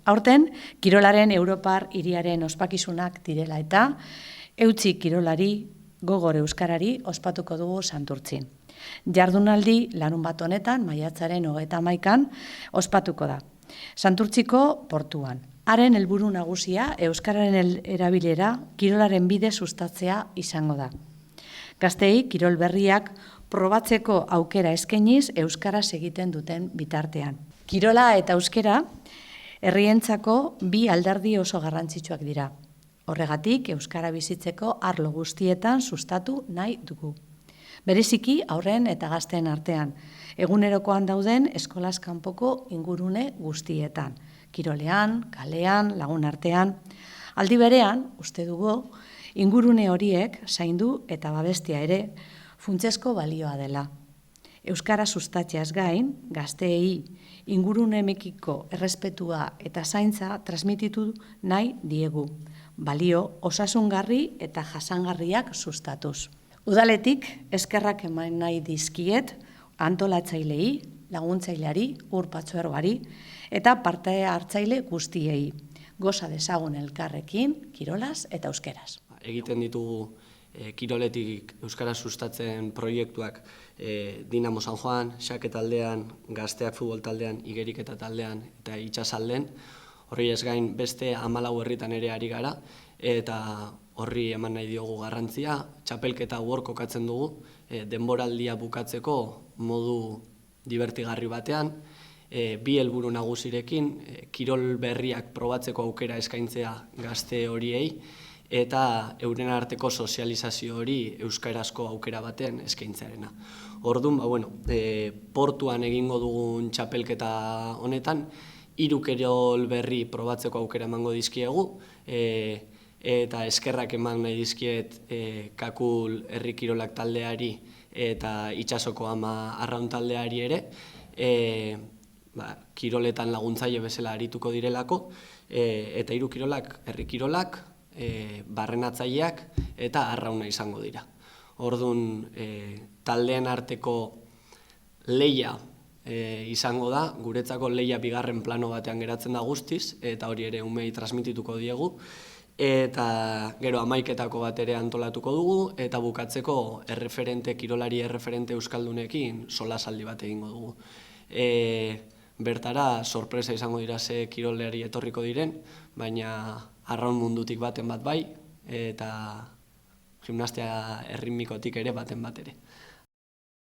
Aurten, kirolaren Europar hiriaren ospakizunak direla eta eutsi kirolari, gogor euskarari ospatuko dugu Santurtzin. Jardunaldi larunbat honetan, maiatzaren 31an, ospatuko da. Santurtziko portuan. Haren helburu nagusia euskararen erabilera kirolaren bide sustatzea izango da. Gazteei kirol berriak probatzeko aukera eskainiz euskaraz egiten duten bitartean. Kirola eta euskara herrientzako bi alderdi oso garrantzitsuak dira. Horregatik, euskara bizitzeko arlo guztietan sustatu nahi dugu. Bereziki, haurren eta gazteen artean, egunerokoan dauden eskolaz kanpoko ingurune guztietan. Kirolean, kalean, lagun artean. Aldi berean, uste dugu, ingurune horiek zaindu eta babestea ere funtsezko balioa dela. Euskara sustatzeaz gain, gazteei ingurunemekiko errespetua eta zaintza transmititu nahi diegu. Balio osasungarri eta jasangarriak sustatuz. Udaletik eskerrak eman nahi dizkiet antolatzailei, laguntzaileari, Ur Patzuergoari eta parte hartzaile guztiei. Goza dezagun elkarrekin, kirolaz eta euskeraz. Egiten ditugu kiroletik euskara sustatzen proiektuak Dinamo San Juan, Xake taldean, Gazteak futbol taldean, Igeriketa taldean eta Itxasalden. Horri ez gain beste 14 herritan ere ari gara eta horri eman nahi diogu garrantzia. Txapelketa hor kokatzen dugu, denboraldia bukatzeko modu divertigarri batean, bi helburu nagusirekin, kirol berriak probatzeko aukera eskaintzea gazte horiei, eta euren arteko sozializazio hori euskarazko aukera baten eskaintzearena. Orduan, portuan egingo dugun txapelketa honetan, 3 kirol berri probatzeko aukera emango dizkiegu, eta eskerrak eman nahi dizkiet Kakul herri kirolak taldeari eta Itsasoko Ama arraun taldeari ere, kiroletan laguntzaile bezala arituko direlako, eta 3 kirolak, herri kirolak, barrenatzaileak eta arrauna izango dira. Orduan, taldeen arteko lehia izango da, guretzako lehia bigarren plano batean geratzen da guztiz, eta hori ere umei transmitituko diegu, eta gero 11etako bat ere antolatuko dugu, eta bukatzeko kirolari erreferente euskaldunekin solasaldi bat egingo dugu. Bertara sorpresa izango dira ze kirolari etorriko diren, baina arraun mundutik baten bat bai, eta gimnastia erritmikotik ere baten bat ere.